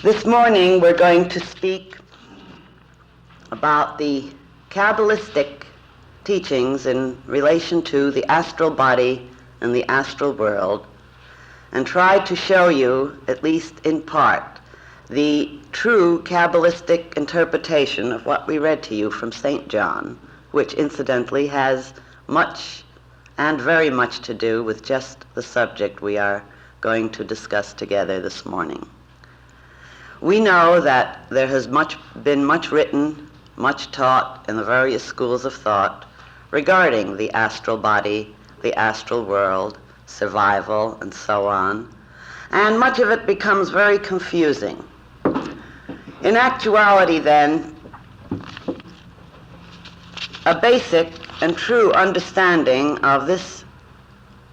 This morning we're going to speak about the Kabbalistic teachings in relation to the astral body and the astral world, and try to show you, at least in part, the true Kabbalistic interpretation of what we read to you from St. John, which incidentally has much and very much to do with just the subject we are going to discuss together this morning. We know that there has been much written, much taught in the various schools of thought regarding the astral body, the astral world, survival, and so on, and much of it becomes very confusing. In actuality, then, a basic and true understanding of this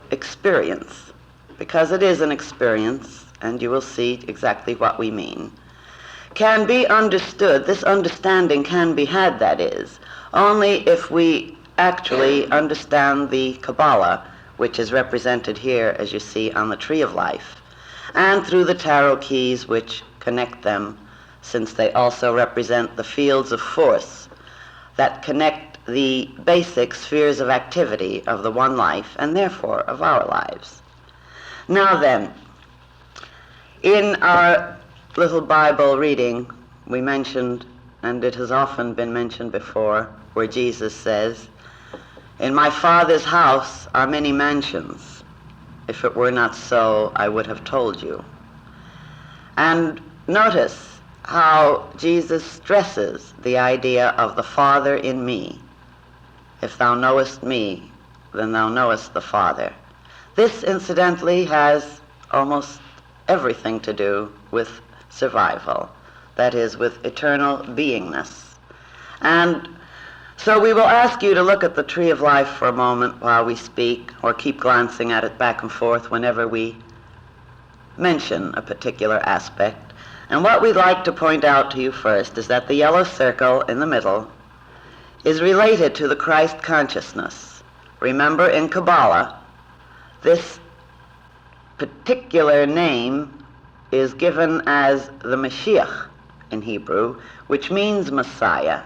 experience, because it is an experience, and you will see exactly what we mean, can be understood. This understanding can be had, that is, only if we actually understand the Kabbalah, which is represented here, as you see, on the Tree of Life, and through the tarot keys which connect them, since they also represent the fields of force that connect the basic spheres of activity of the one life, and therefore of our lives. Now then, in our little Bible reading, we mentioned, and it has often been mentioned before, where Jesus says, "In my Father's house are many mansions. If it were not so, I would have told you." And notice how Jesus stresses the idea of the Father in me. If thou knowest me, then thou knowest the Father. This, incidentally, has almost everything to do with survival, that is, with eternal beingness. And so we will ask you to look at the Tree of Life for a moment while we speak, or keep glancing at it back and forth whenever we mention a particular aspect. And what we'd like to point out to you first is that the yellow circle in the middle is related to the Christ consciousness. Remember, in Kabbalah, this particular name is given as the Mashiach in Hebrew, which means Messiah,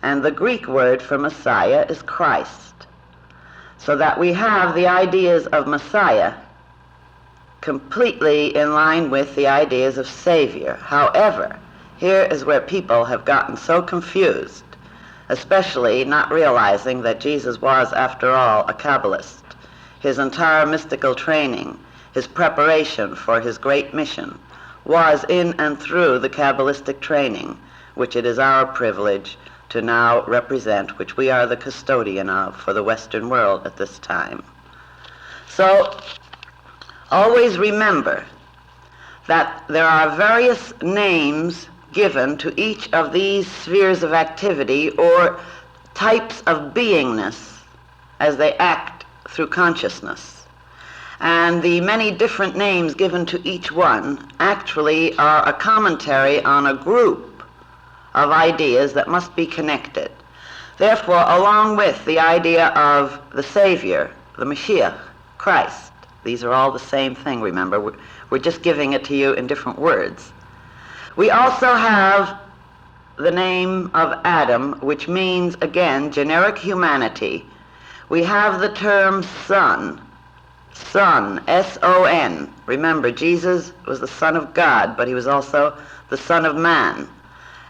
and the Greek word for Messiah is Christ. So that we have the ideas of Messiah completely in line with the ideas of Savior. However, here is where people have gotten so confused, especially not realizing that Jesus was, after all, a Kabbalist. His entire mystical training, his preparation for his great mission, was in and through the Kabbalistic training, which it is our privilege to now represent, which we are the custodian of for the Western world at this time. So, always remember that there are various names given to each of these spheres of activity or types of beingness as they act through consciousness. And the many different names given to each one actually are a commentary on a group of ideas that must be connected. Therefore, along with the idea of the Savior, the Mashiach, Christ, these are all the same thing, remember. We're just giving it to you in different words. We also have the name of Adam, which means, again, generic humanity. We have the term Son, S-O-N. Remember, Jesus was the Son of God, but he was also the Son of Man.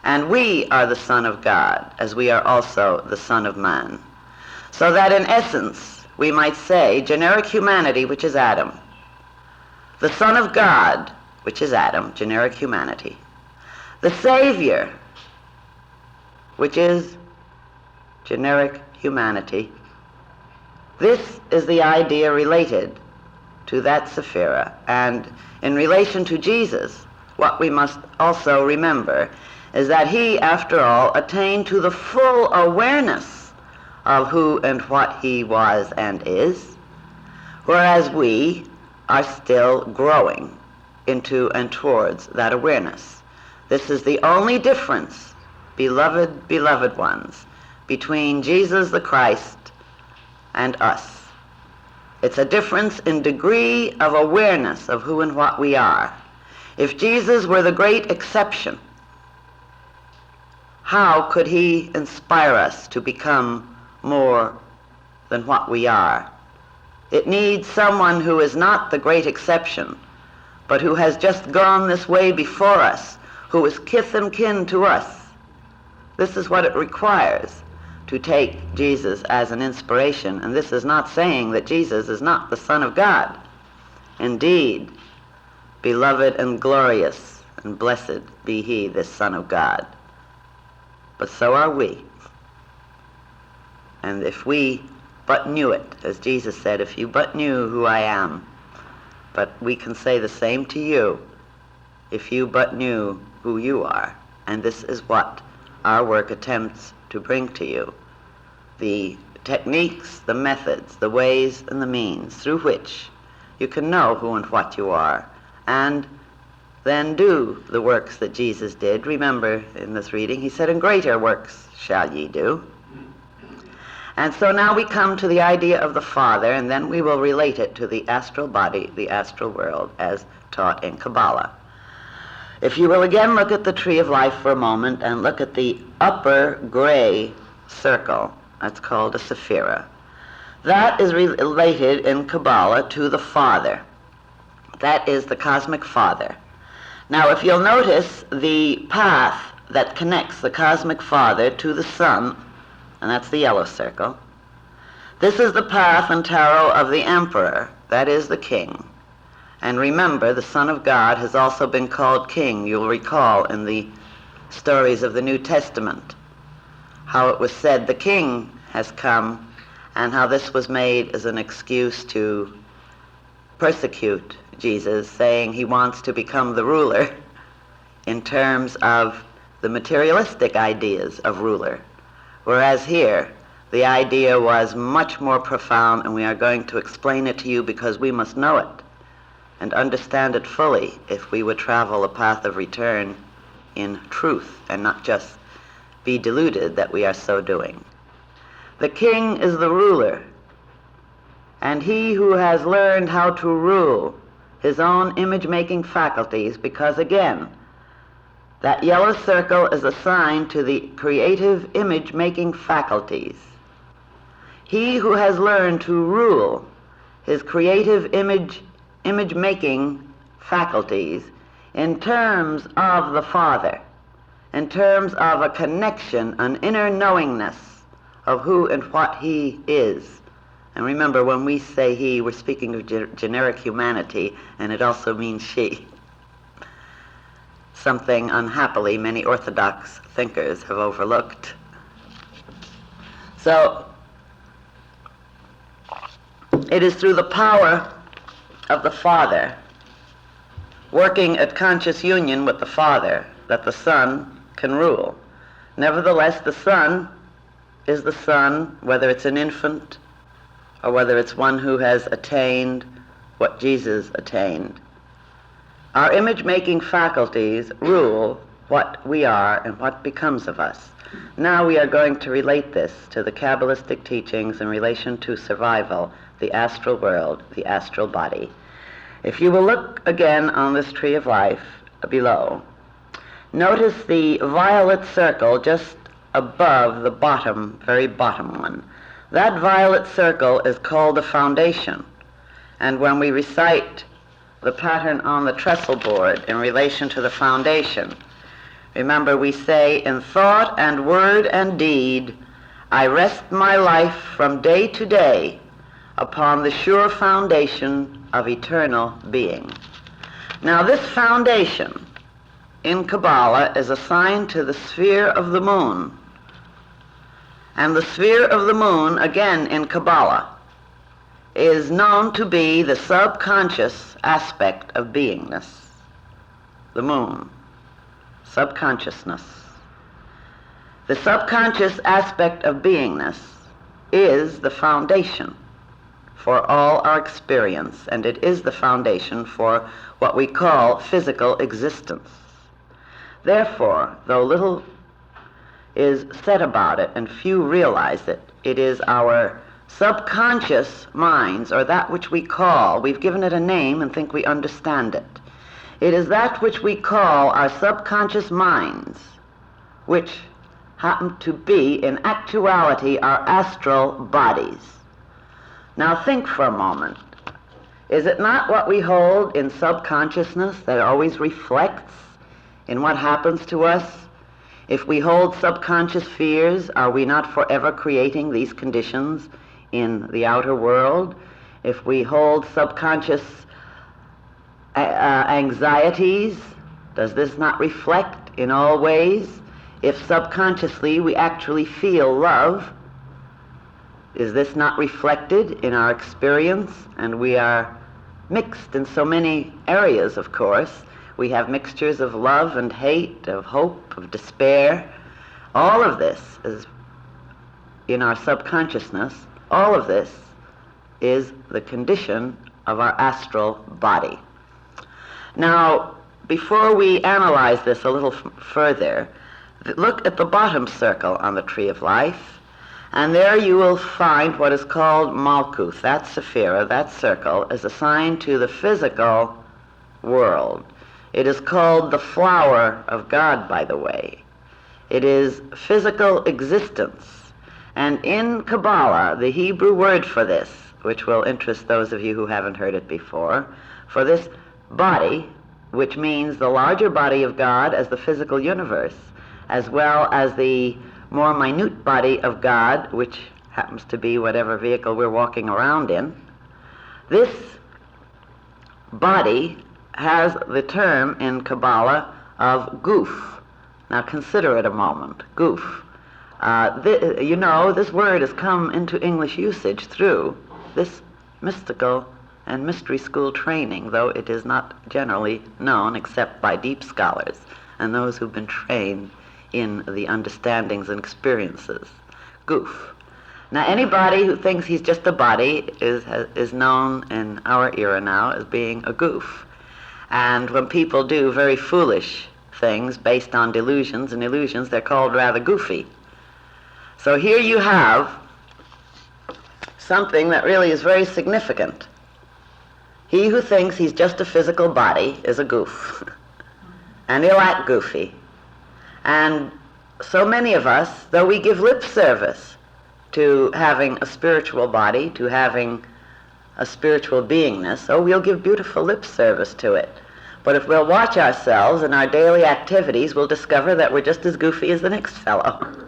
And we are the Son of God, as we are also the Son of Man. So that in essence, we might say, generic humanity, which is Adam. The Son of God, which is Adam, generic humanity. The Savior, which is generic humanity. This is the idea related to that Sephira. And in relation to Jesus, what we must also remember is that he, after all, attained to the full awareness of who and what he was and is, whereas we are still growing into and towards that awareness. This is the only difference, beloved ones, between Jesus the Christ and us. It's a difference in degree of awareness of who and what we are. If Jesus were the great exception, how could he inspire us to become more than what we are? It needs someone who is not the great exception, but who has just gone this way before us, who is kith and kin to us. This is what it requires to take Jesus as an inspiration, and this is not saying that Jesus is not the Son of God. Indeed, beloved and glorious and blessed be he, this Son of God. But so are we. And if we but knew it, as Jesus said, if you but knew who I am, but we can say the same to you, if you but knew who you are. And this is what our work attempts to bring to you. The techniques, the methods, the ways and the means through which you can know who and what you are, and then do the works that Jesus did. Remember in this reading, he said, "And greater works shall ye do." And so now we come to the idea of the Father, and then we will relate it to the astral body, the astral world, as taught in Kabbalah. If you will again look at the tree of life for a moment and look at the upper gray circle, that's called a sephira. That is related in Kabbalah to the Father. That is the cosmic Father. Now, if you'll notice the path that connects the cosmic Father to the Son, and that's the yellow circle, this is the path and tarot of the Emperor, that is the King. And remember, the Son of God has also been called King. You'll recall in the stories of the New Testament how it was said the King has come, and how this was made as an excuse to persecute Jesus, saying he wants to become the ruler in terms of the materialistic ideas of ruler. Whereas here, the idea was much more profound, and we are going to explain it to you because we must know it and understand it fully if we would travel a path of return in truth and not just be deluded that we are so doing. The King is the ruler, and he who has learned how to rule his own image-making faculties, because again, that yellow circle is assigned to the creative image-making faculties. He who has learned to rule his creative image-making faculties in terms of the Father, in terms of a connection, an inner knowingness of who and what he is. And remember, when we say he, we're speaking of generic humanity, and it also means she. Something, unhappily, many Orthodox thinkers have overlooked. So, it is through the power of the Father, working at conscious union with the Father, that the Son can rule. Nevertheless, the Son is the Son, whether it's an infant or whether it's one who has attained what Jesus attained. Our image-making faculties rule what we are and what becomes of us. Now we are going to relate this to the Kabbalistic teachings in relation to survival, the astral world, the astral body. If you will look again on this tree of life below, notice the violet circle just above the bottom, very bottom one. That violet circle is called the foundation. And when we recite the pattern on the trestle board in relation to the foundation, remember we say, "In thought and word and deed, I rest my life from day to day upon the sure foundation of eternal being." Now this foundation in Kabbalah is assigned to the sphere of the moon. And the sphere of the moon, again in Kabbalah, is known to be the subconscious aspect of beingness. The moon, subconsciousness. The subconscious aspect of beingness is the foundation for all our experience, and it is the foundation for what we call physical existence. Therefore, though little is said about it and few realize it, it is our subconscious minds, or that which we call, we've given it a name and think we understand it. It is that which we call our subconscious minds, which happen to be, in actuality, our astral bodies. Now think for a moment. Is it not what we hold in subconsciousness that always reflects in what happens to us? If we hold subconscious fears, are we not forever creating these conditions in the outer world? If we hold subconscious anxieties, does this not reflect in all ways? If subconsciously we actually feel love, is this not reflected in our experience? And we are mixed in so many areas, of course. We have mixtures of love and hate, of hope, of despair. All of this is in our subconsciousness. All of this is the condition of our astral body. Now, before we analyze this a little further, look at the bottom circle on the Tree of Life, and there you will find what is called Malkuth. That sephira, that circle, is assigned to the physical world. It is called the flower of God, by the way. It is physical existence. And in Kabbalah, the Hebrew word for this, which will interest those of you who haven't heard it before, for this body, which means the larger body of God as the physical universe, as well as the more minute body of God, which happens to be whatever vehicle we're walking around in, this body has the term in Kabbalah of goof. Now consider it a moment, goof. This word has come into English usage through this mystical and mystery school training, though it is not generally known except by deep scholars and those who've been trained in the understandings and experiences. Goof. Now anybody who thinks he's just a body is known in our era now as being a goof. And when people do very foolish things based on delusions and illusions, they're called rather goofy. So here you have something that really is very significant. He who thinks he's just a physical body is a goof. And he'll act goofy. And so many of us, though we give lip service to having a spiritual body, to having a spiritual beingness, we'll give beautiful lip service to it. But if we'll watch ourselves in our daily activities, we'll discover that we're just as goofy as the next fellow.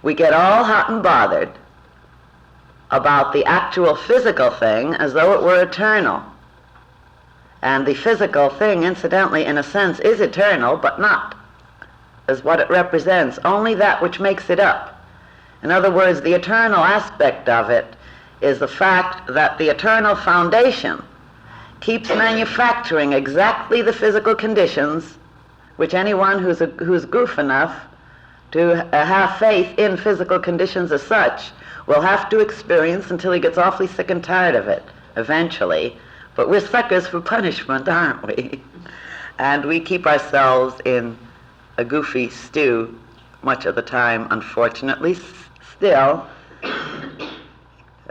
We get all hot and bothered about the actual physical thing as though it were eternal. And the physical thing, incidentally, in a sense, is eternal, but not as what it represents, only that which makes it up. In other words, the eternal aspect of it is the fact that the eternal foundation keeps manufacturing exactly the physical conditions which anyone who's goof enough to have faith in physical conditions as such will have to experience until he gets awfully sick and tired of it, eventually. But we're suckers for punishment, aren't we? And we keep ourselves in a goofy stew much of the time, unfortunately. Still,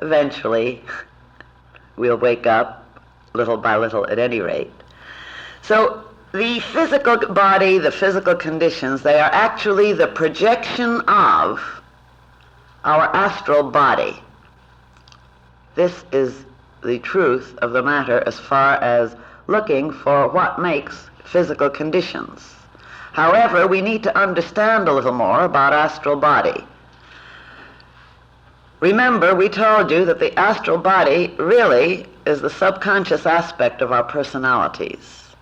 eventually, we'll wake up, little by little at any rate. So the physical body, the physical conditions, they are actually the projection of our astral body. This is the truth of the matter as far as looking for what makes physical conditions. However, we need to understand a little more about astral body. Remember, we told you that the astral body really is the subconscious aspect of our personalities,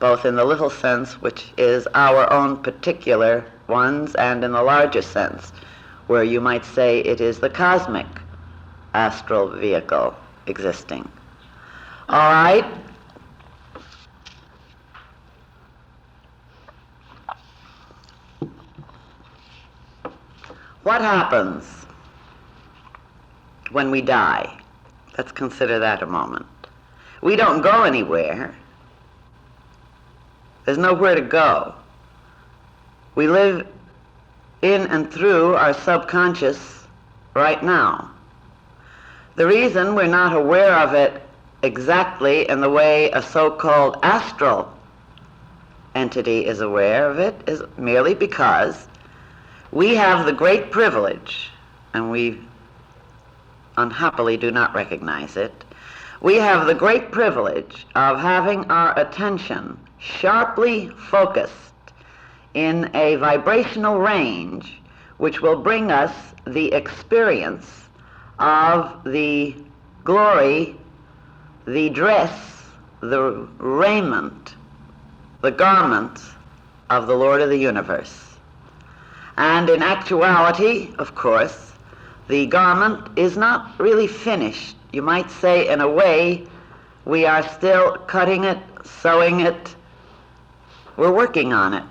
both in the little sense, which is our own particular ones, and in the larger sense, where you might say it is the cosmic astral vehicle existing. All right? What happens when we die? Let's consider that a moment. We don't go anywhere. There's nowhere to go. We live in and through our subconscious right now. The reason we're not aware of it exactly in the way a so-called astral entity is aware of it is merely because we have the great privilege, and we unhappily do not recognize it, we have the great privilege of having our attention sharply focused in a vibrational range which will bring us the experience of the glory, the dress, the raiment, the garments of the Lord of the universe. And in actuality, of course, the garment is not really finished. You might say, in a way, we are still cutting it, sewing it, we're working on it.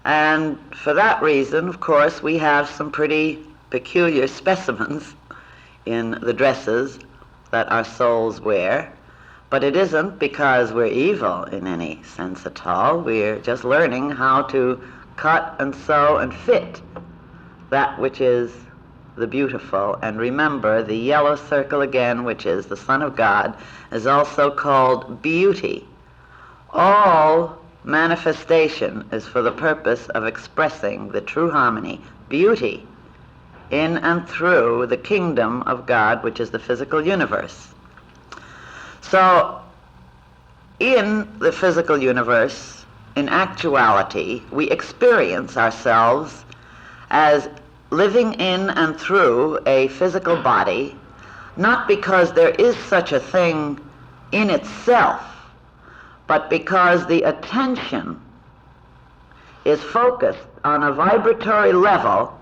And for that reason, of course, we have some pretty peculiar specimens in the dresses that our souls wear. But it isn't because we're evil in any sense at all. We're just learning how to cut and sew and fit that which is the beautiful. And remember, the yellow circle again, which is the Son of God, is also called beauty. All manifestation is for the purpose of expressing the true harmony, beauty, in and through the kingdom of God, which is the physical universe. So, in the physical universe, in actuality, we experience ourselves as living in and through a physical body, not because there is such a thing in itself, but because the attention is focused on a vibratory level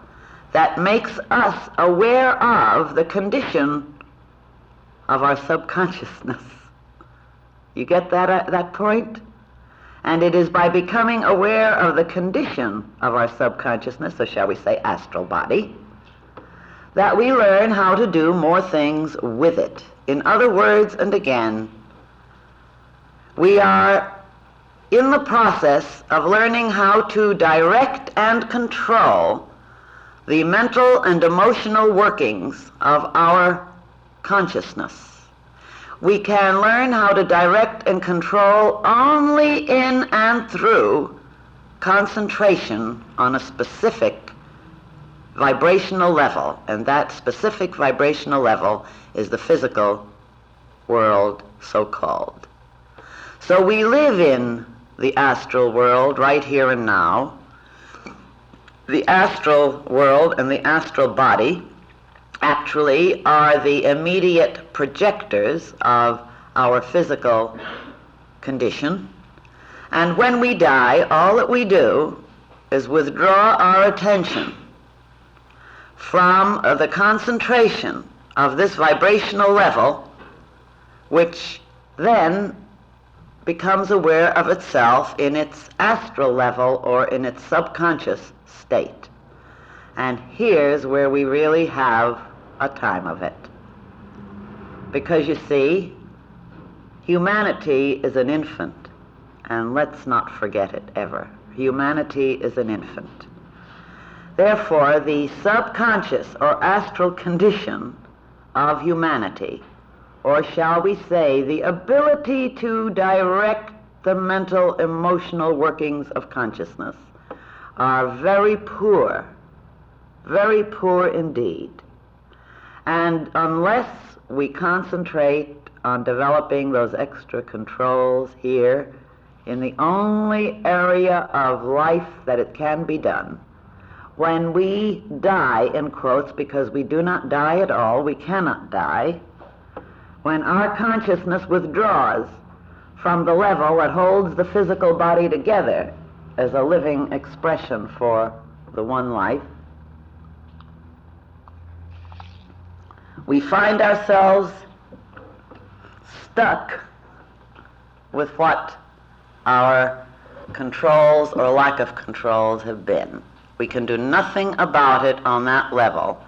that makes us aware of the condition of our subconsciousness. You get that point? And it is by becoming aware of the condition of our subconsciousness, or shall we say astral body, that we learn how to do more things with it. In other words, and again, we are in the process of learning how to direct and control the mental and emotional workings of our consciousness. We can learn how to direct and control only in and through concentration on a specific vibrational level, and that specific vibrational level is the physical world, so-called. So we live in the astral world right here and now. The astral world and the astral body actually are the immediate projectors of our physical condition. And when we die, all that we do is withdraw our attention from the concentration of this vibrational level, which then becomes aware of itself in its astral level or in its subconscious state. And here's where we really have a time of it. Because you see, humanity is an infant, and let's not forget it ever. Humanity is an infant. Therefore, the subconscious or astral condition of humanity, or shall we say the ability to direct the mental, emotional workings of consciousness, are very poor indeed. And unless we concentrate on developing those extra controls here, in the only area of life that it can be done, when we die, in quotes, because we do not die at all, we cannot die, when our consciousness withdraws from the level that holds the physical body together as a living expression for the one life, we find ourselves stuck with what our controls or lack of controls have been. We can do nothing about it on that level.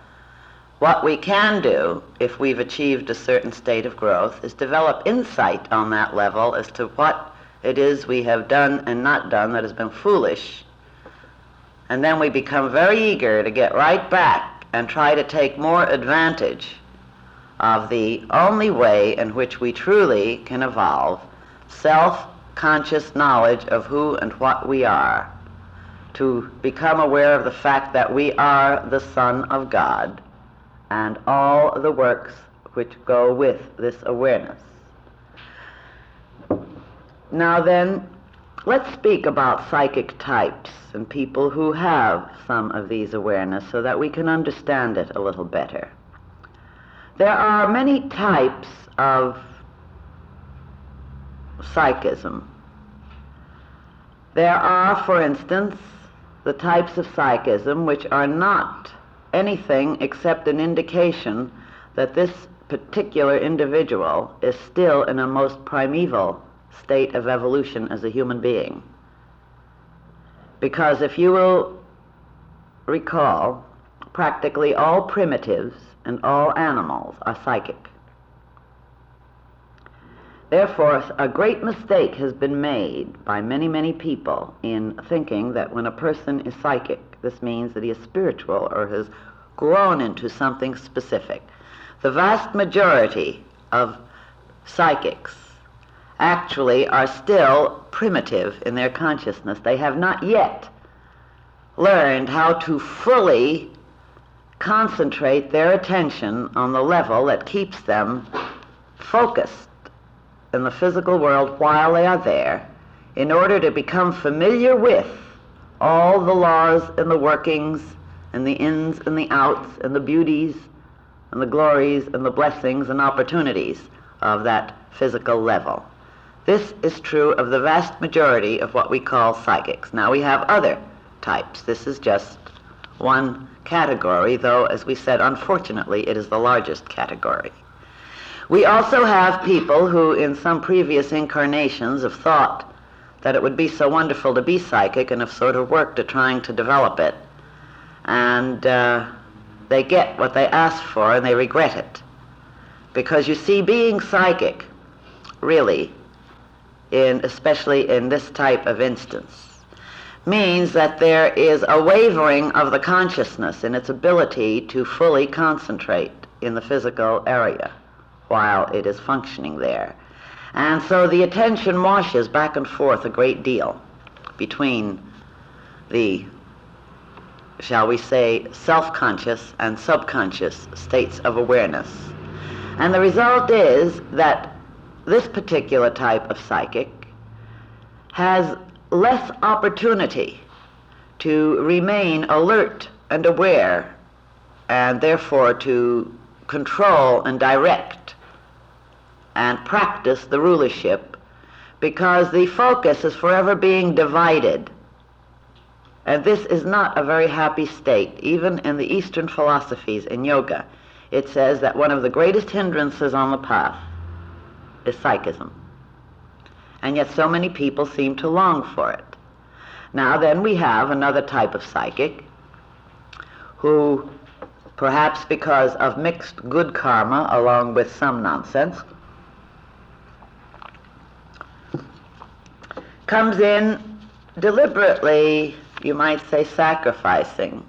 What we can do, if we've achieved a certain state of growth, is develop insight on that level as to what it is we have done and not done that has been foolish. And then we become very eager to get right back and try to take more advantage of the only way in which we truly can evolve self-conscious knowledge of who and what we are, to become aware of the fact that we are the Son of God and all the works which go with this awareness. Now then, let's speak about psychic types and people who have some of these awareness so that we can understand it a little better. There are many types of psychism. There are, for instance, the types of psychism which are not anything except an indication that this particular individual is still in a most primeval state of evolution as a human being. Because if you will recall, practically all primitives and all animals are psychic. Therefore, a great mistake has been made by many, many people in thinking that when a person is psychic, this means that he is spiritual or has grown into something specific. The vast majority of psychics actually are still primitive in their consciousness. They have not yet learned how to fully concentrate their attention on the level that keeps them focused in the physical world while they are there, in order to become familiar with all the laws and the workings and the ins and the outs and the beauties and the glories and the blessings and opportunities of that physical level. This is true of the vast majority of what we call psychics. Now we have other types. This is just one category, though, as we said, unfortunately, it is the largest category. We also have people who, in some previous incarnations, have thought that it would be so wonderful to be psychic and have sort of worked at trying to develop it. And they get what they ask for and they regret it. Because you see, being psychic, really, especially in this type of instance, means that there is a wavering of the consciousness in its ability to fully concentrate in the physical area while it is functioning there. And so the attention washes back and forth a great deal between the, shall we say, self-conscious and subconscious states of awareness. And the result is that this particular type of psychic has less opportunity to remain alert and aware, and therefore to control and direct and practice the rulership, because the focus is forever being divided. And this is not a very happy state. Even in the Eastern philosophies, in yoga, it says that one of the greatest hindrances on the path is psychism. And yet so many people seem to long for it. Now then, we have another type of psychic who, perhaps because of mixed good karma along with some nonsense, comes in deliberately, you might say, sacrificing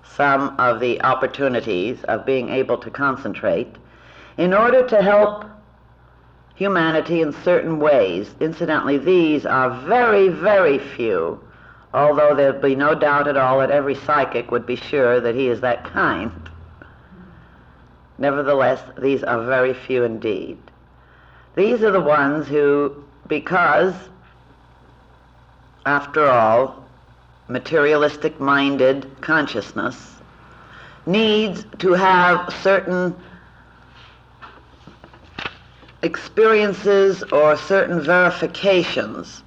some of the opportunities of being able to concentrate in order to help humanity in certain ways. Incidentally, these are very, very few, although there'd be no doubt at all that every psychic would be sure that he is that kind. Nevertheless, these are very few indeed. These are the ones who, because, after all, materialistic-minded consciousness needs to have certain experiences or certain verifications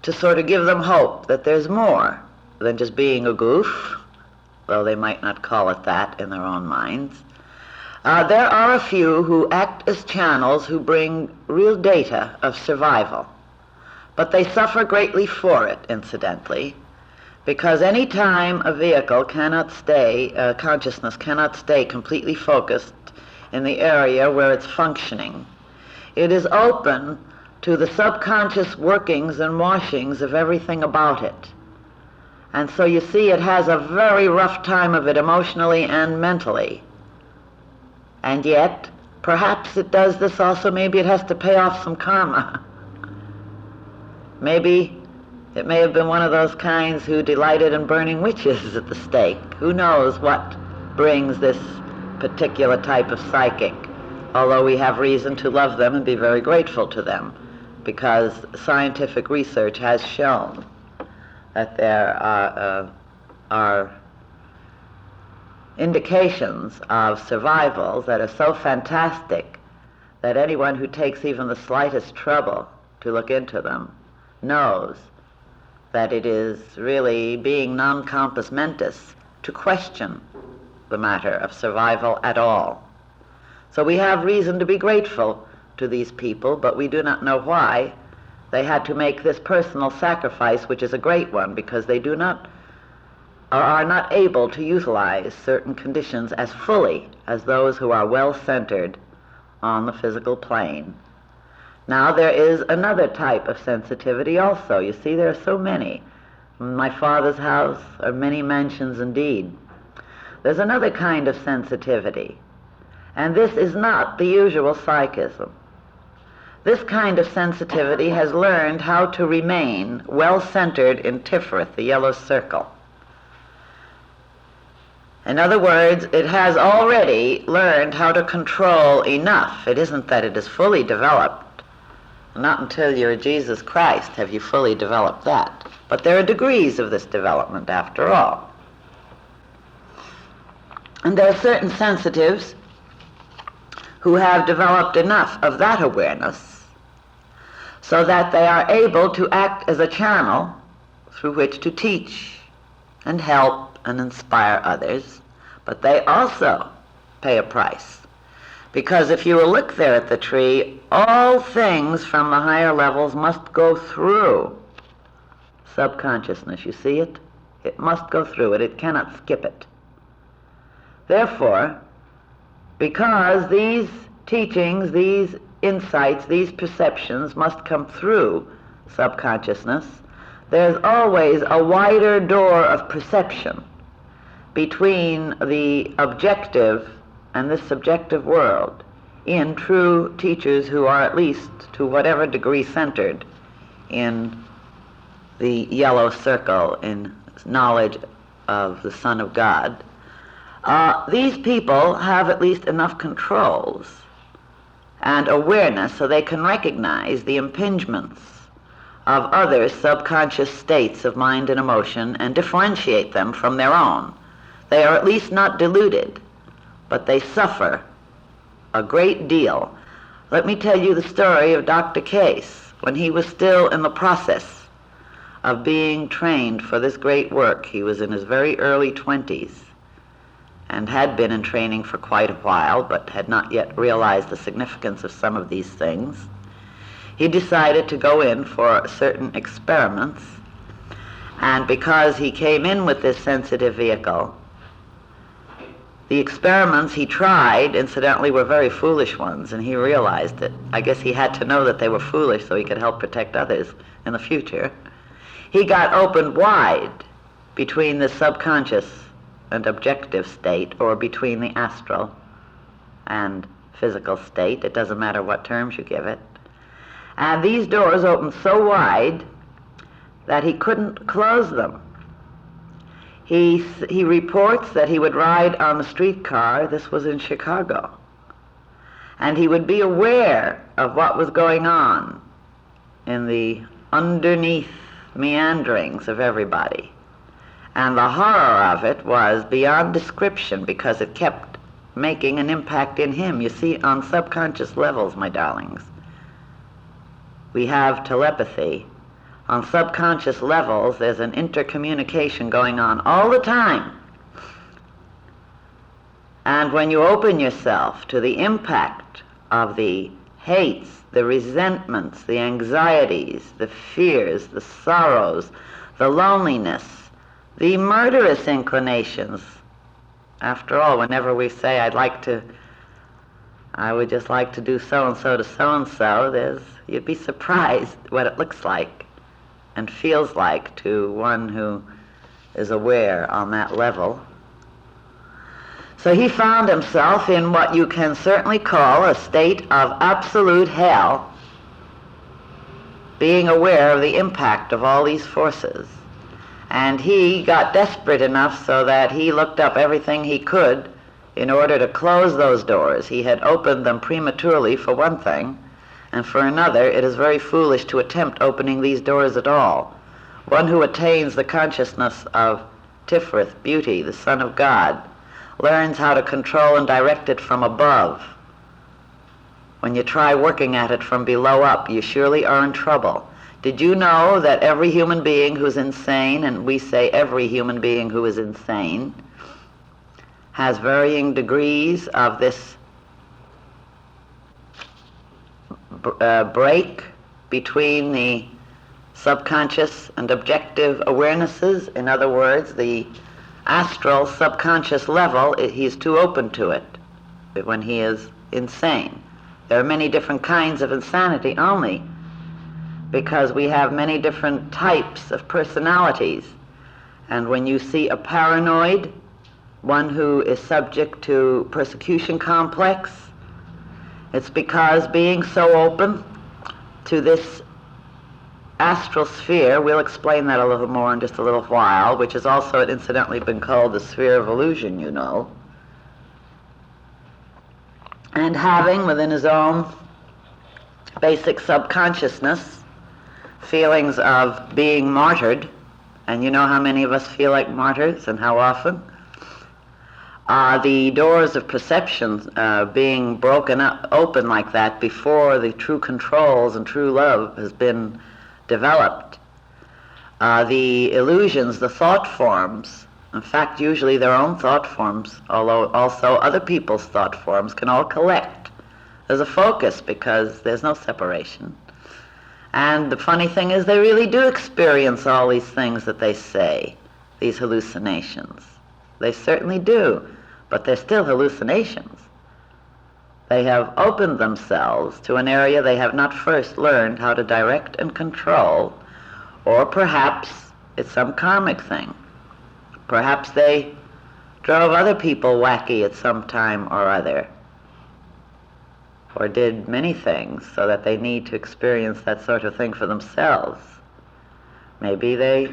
to sort of give them hope that there's more than just being a goof, though they might not call it that in their own minds. There are a few who act as channels who bring real data of survival, but they suffer greatly for it, incidentally, because any time a vehicle cannot stay, consciousness cannot stay completely focused in the area where it's functioning, it is open to the subconscious workings and washings of everything about it. And so you see, it has a very rough time of it emotionally and mentally. And yet, perhaps it does this also. Maybe it has to pay off some karma. Maybe it may have been one of those kinds who delighted in burning witches at the stake. Who knows what brings this particular type of psychic, although we have reason to love them and be very grateful to them, because scientific research has shown that there are indications of survivals that are so fantastic that anyone who takes even the slightest trouble to look into them knows that it is really being non compos mentis to question the matter of survival at all. So we have reason to be grateful to these people, but we do not know why they had to make this personal sacrifice, which is a great one, because they do not or are not able to utilize certain conditions as fully as those who are well centered on the physical plane. Now there is another type of sensitivity also. You see, there are so many. In my father's house are many mansions indeed. There's another kind of sensitivity, and this is not the usual psychism. This kind of sensitivity has learned how to remain well-centered in Tiferet, the yellow circle. In other words, it has already learned how to control enough. It isn't that it is fully developed. Not until you're Jesus Christ have you fully developed that. But there are degrees of this development after all. And there are certain sensitives who have developed enough of that awareness so that they are able to act as a channel through which to teach and help and inspire others, but they also pay a price. Because if you will look there at the tree, all things from the higher levels must go through subconsciousness. You see it? It must go through it. It cannot skip it. Therefore, because these teachings, these insights, these perceptions must come through subconsciousness, there's always a wider door of perception between the objective and the subjective world in true teachers who are at least to whatever degree centered in the yellow circle, in knowledge of the Son of God. These people have at least enough controls and awareness so they can recognize the impingements of other subconscious states of mind and emotion and differentiate them from their own. They are at least not deluded, but they suffer a great deal. Let me tell you the story of Dr. Case when he was still in the process of being trained for this great work. He was in his very early 20s and had been in training for quite a while, but had not yet realized the significance of some of these things. He decided to go in for certain experiments, and because he came in with this sensitive vehicle, the experiments he tried, incidentally, were very foolish ones, and he realized it. I guess he had to know that they were foolish so he could help protect others in the future. He got opened wide between the subconscious and objective state, or between the astral and physical state. It doesn't matter what terms you give it. And these doors opened so wide that he couldn't close them. He reports that he would ride on the streetcar, this was in Chicago, and he would be aware of what was going on in the underneath meanderings of everybody. And the horror of it was beyond description because it kept making an impact in him. You see, on subconscious levels, my darlings, we have telepathy. On subconscious levels, there's an intercommunication going on all the time. And when you open yourself to the impact of the hates, the resentments, the anxieties, the fears, the sorrows, the loneliness, the murderous inclinations. After all, whenever we say, I would just like to do so-and-so to so-and-so, you'd be surprised what it looks like and feels like to one who is aware on that level. So he found himself in what you can certainly call a state of absolute hell, being aware of the impact of all these forces. And he got desperate enough so that he looked up everything he could in order to close those doors. He had opened them prematurely, for one thing, and for another, it is very foolish to attempt opening these doors at all. One who attains the consciousness of Tiferet, beauty, the Son of God, learns how to control and direct it from above. When you try working at it from below up, you surely are in trouble. Did you know that every human being who's insane, and we say every human being who is insane, has varying degrees of this break between the subconscious and objective awarenesses? In other words, the astral subconscious level, he's too open to it when he is insane. There are many different kinds of insanity only because we have many different types of personalities. And when you see a paranoid, one who is subject to persecution complex, it's because being so open to this astral sphere, we'll explain that a little more in just a little while, which has also incidentally been called the sphere of illusion, you know. And having within his own basic subconsciousness feelings of being martyred, and you know how many of us feel like martyrs and how often, the doors of perception being broken open like that before the true controls and true love has been developed. The illusions, the thought forms, in fact usually their own thought forms, although also other people's thought forms, can all collect as a focus because there's no separation. And the funny thing is they really do experience all these things that they say, these hallucinations. They certainly do, but they're still hallucinations. They have opened themselves to an area they have not first learned how to direct and control, or perhaps it's some karmic thing. Perhaps they drove other people wacky at some time or other, or did many things so that they need to experience that sort of thing for themselves. Maybe they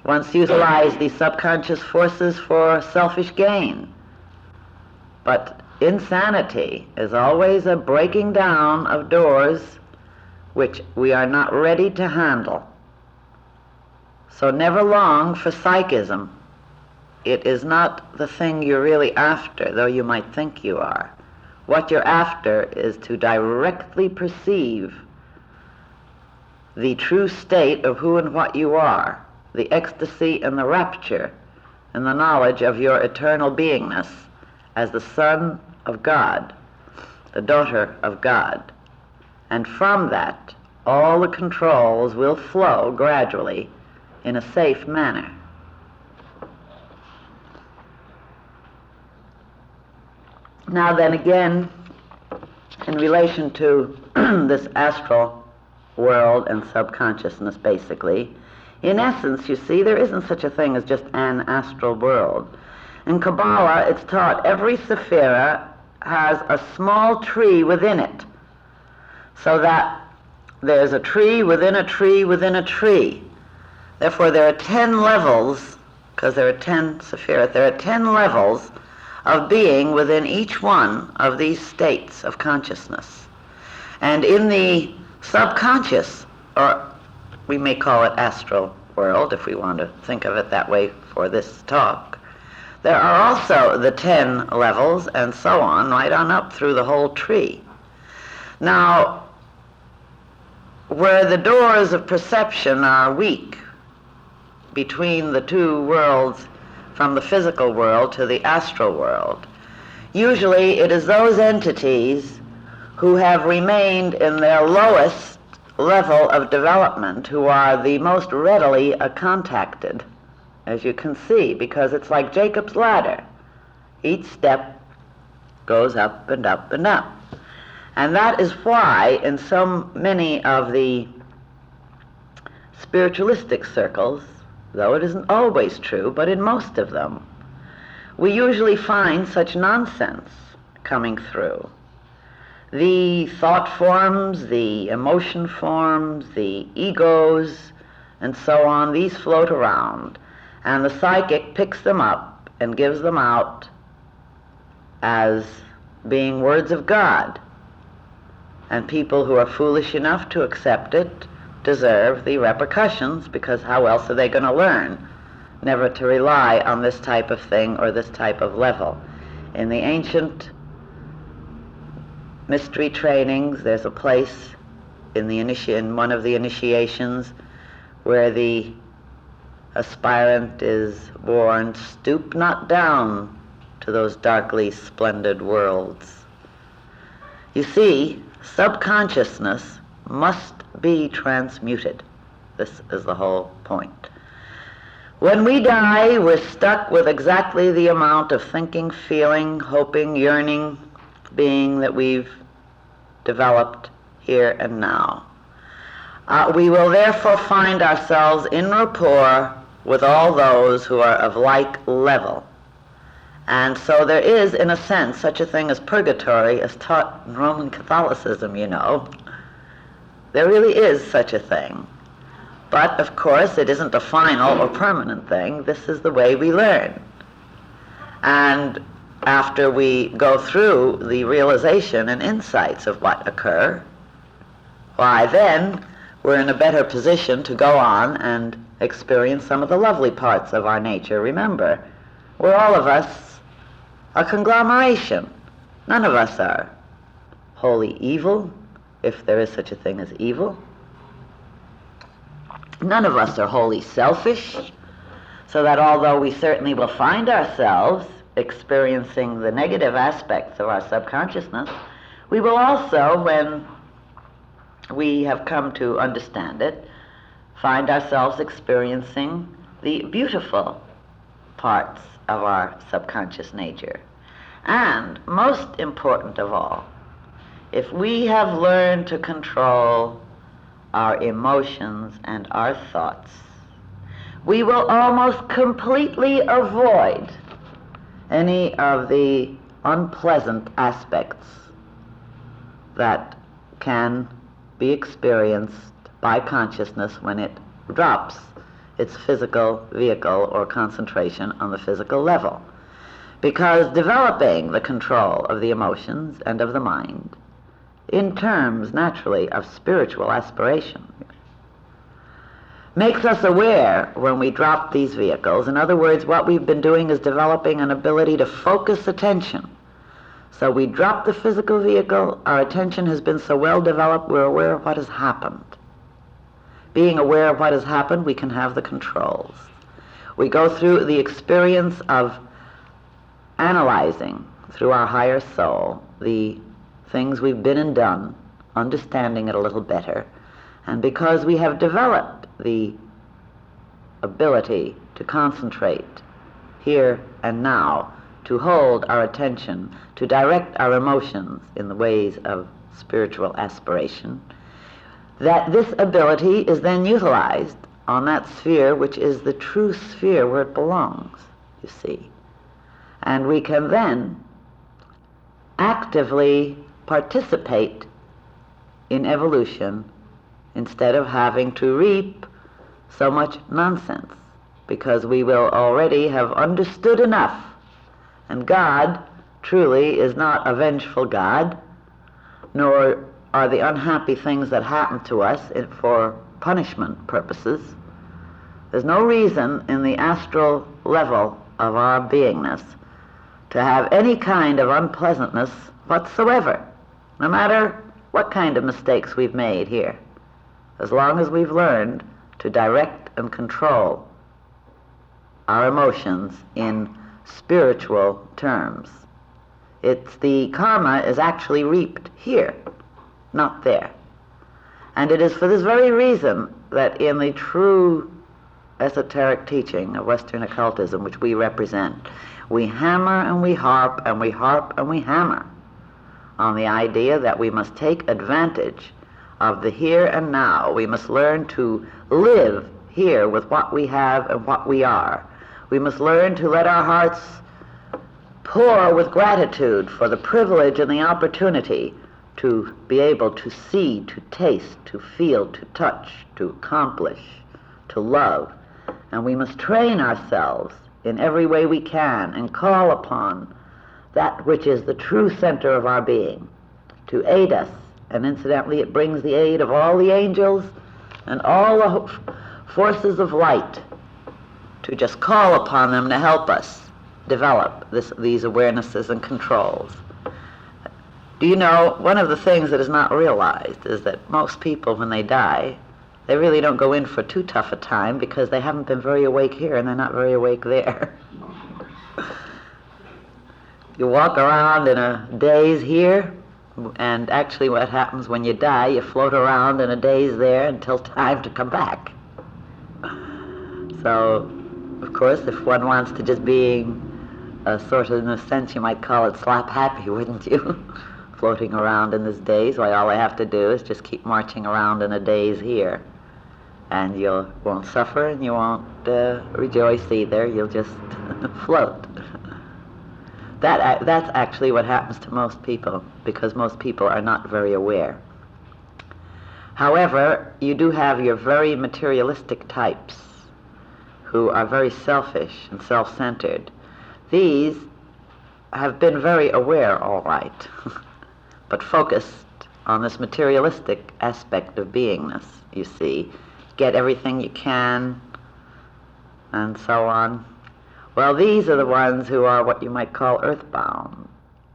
once utilized these subconscious forces for selfish gain. But insanity is always a breaking down of doors which we are not ready to handle. So never long for psychism. It is not the thing you're really after, though you might think you are. What you're after is to directly perceive the true state of who and what you are, the ecstasy and the rapture and the knowledge of your eternal beingness as the Son of God, the daughter of God. And from that, all the controls will flow gradually in a safe manner. Now then again, in relation to this astral world and subconsciousness basically, in essence, you see, there isn't such a thing as just an astral world. In Kabbalah, it's taught every sephira has a small tree within it, so that there's a tree within a tree within a tree. Therefore, there are 10 levels, because there are 10 sephirot, there are 10 levels of being within each one of these states of consciousness. And in the subconscious, or we may call it astral world if we want to think of it that way for this talk, there are also the 10 levels and so on, right on up through the whole tree. Now, where the doors of perception are weak between the two worlds, from the physical world to the astral world, usually it is those entities who have remained in their lowest level of development who are the most readily contacted, as you can see, because it's like Jacob's ladder. Each step goes up and up and up. And that is why in so many of the spiritualistic circles, though it isn't always true, but in most of them, we usually find such nonsense coming through. The thought forms, the emotion forms, the egos, and so on, these float around, and the psychic picks them up and gives them out as being words of God. And people who are foolish enough to accept it deserve the repercussions, because how else are they going to learn? Never to rely on this type of thing or this type of level. In the ancient mystery trainings, there's a place in one of the initiations where the aspirant is warned, stoop not down to those darkly splendid worlds. You see, subconsciousness must be transmuted. This is the whole point. When we die, we're stuck with exactly the amount of thinking, feeling, hoping, yearning, being that we've developed here and now. We will therefore find ourselves in rapport with all those who are of like level. And so there is, in a sense, such a thing as purgatory, as taught in Roman Catholicism, you know. There really is such a thing. But, of course, it isn't a final or permanent thing. This is the way we learn. And after we go through the realization and insights of what occur, why then we're in a better position to go on and experience some of the lovely parts of our nature. Remember, we're all of us a conglomeration. None of us are wholly evil, if there is such a thing as evil. None of us are wholly selfish, so that although we certainly will find ourselves experiencing the negative aspects of our subconsciousness, we will also, when we have come to understand it, find ourselves experiencing the beautiful parts of our subconscious nature. And most important of all, if we have learned to control our emotions and our thoughts, we will almost completely avoid any of the unpleasant aspects that can be experienced by consciousness when it drops its physical vehicle or concentration on the physical level. Because developing the control of the emotions and of the mind in terms, naturally, of spiritual aspiration makes us aware when we drop these vehicles. In other words, what we've been doing is developing an ability to focus attention. So we drop the physical vehicle, our attention has been so well developed, we're aware of what has happened. Being aware of what has happened, we can have the controls. We go through the experience of analyzing through our higher soul the things we've been and done, understanding it a little better. And because we have developed the ability to concentrate here and now, to hold our attention, to direct our emotions in the ways of spiritual aspiration, that this ability is then utilized on that sphere which is the true sphere where it belongs, you see. And we can then actively participate in evolution instead of having to reap so much nonsense, because we will already have understood enough. And God truly is not a vengeful God, nor are the unhappy things that happen to us for punishment purposes. There's no reason in the astral level of our beingness to have any kind of unpleasantness whatsoever, no matter what kind of mistakes we've made here, as long as we've learned to direct and control our emotions in spiritual terms. It's the karma is actually reaped here, not there. And it is for this very reason that in the true esoteric teaching of Western occultism, which we represent, we hammer and we harp and we harp and we hammer on the idea that we must take advantage of the here and now. We must learn to live here with what we have and what we are. We must learn to let our hearts pour with gratitude for the privilege and the opportunity to be able to see, to taste, to feel, to touch, to accomplish, to love. And we must train ourselves in every way we can and call upon that which is the true center of our being to aid us. And incidentally, it brings the aid of all the angels and all the forces of light, to just call upon them to help us develop these awarenesses and controls. Do you know, one of the things that is not realized is that most people, when they die, they really don't go in for too tough a time because they haven't been very awake here and they're not very awake there. You walk around in a daze here, and actually what happens when you die, you float around in a daze there until time to come back. So, of course, if one wants to just be a sort of, in a sense, you might call it slap happy, wouldn't you? Floating around in this daze, why all I have to do is just keep marching around in a daze here. And you won't suffer and you won't rejoice either, you'll just float. That's actually what happens to most people, because most people are not very aware. However, you do have your very materialistic types who are very selfish and self-centered. These have been very aware, all right, but focused on this materialistic aspect of beingness, you see. Get everything you can, and so on. Well, these are the ones who are what you might call earthbound,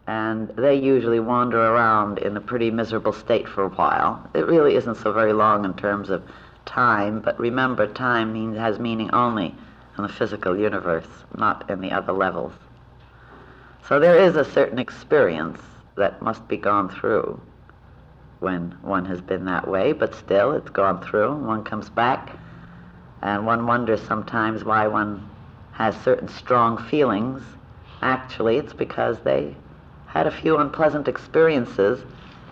and they usually wander around in a pretty miserable state for a while. It really isn't so very long in terms of time, but remember, time has meaning only in the physical universe, not in the other levels. So there is a certain experience that must be gone through when one has been that way, but still it's gone through, and one comes back, and one wonders sometimes why one has certain strong feelings. Actually, it's because they had a few unpleasant experiences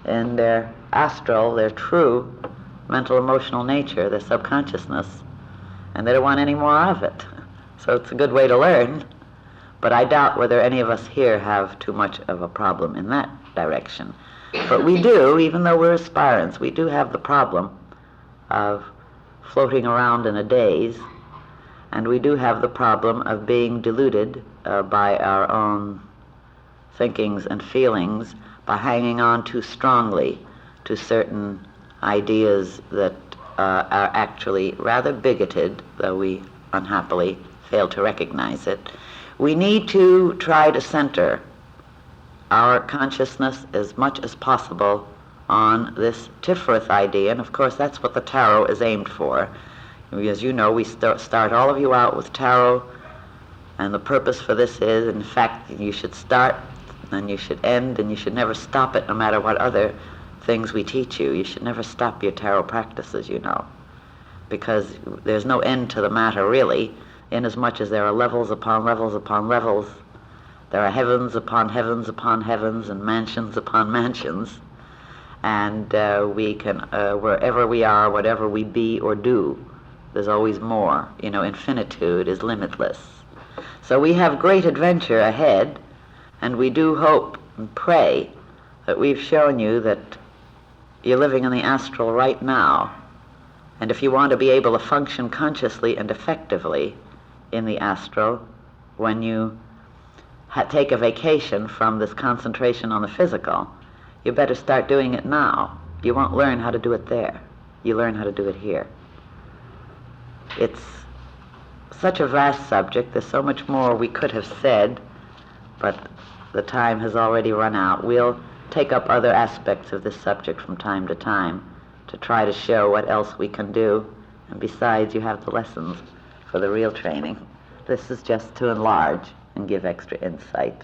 in their astral, their true mental emotional nature, their subconsciousness, and they don't want any more of it. So it's a good way to learn, but I doubt whether any of us here have too much of a problem in that direction. But we do, even though we're aspirants, we do have the problem of floating around in a daze, and we do have the problem of being deluded by our own thinkings and feelings, by hanging on too strongly to certain ideas that are actually rather bigoted, though we unhappily fail to recognize it. We need to try to center our consciousness as much as possible on this Tiferet idea, and of course that's what the tarot is aimed for. As you know, we start all of you out with tarot, and the purpose for this is, in fact, you should start, and you should end, and you should never stop it, no matter what other things we teach you. You should never stop your tarot practices, you know, because there's no end to the matter, really, inasmuch as there are levels upon levels upon levels. There are heavens upon heavens upon heavens, and mansions upon mansions, and we can, wherever we are, whatever we be or do, there's always more. You know, infinitude is limitless. So we have great adventure ahead, and we do hope and pray that we've shown you that you're living in the astral right now, and if you want to be able to function consciously and effectively in the astral, when you take a vacation from this concentration on the physical, you better start doing it now. You won't learn how to do it there. You learn how to do it here. It's such a vast subject. There's so much more we could have said, but the time has already run out. We'll take up other aspects of this subject from time to time to try to show what else we can do. And besides, you have the lessons for the real training. This is just to enlarge and give extra insight.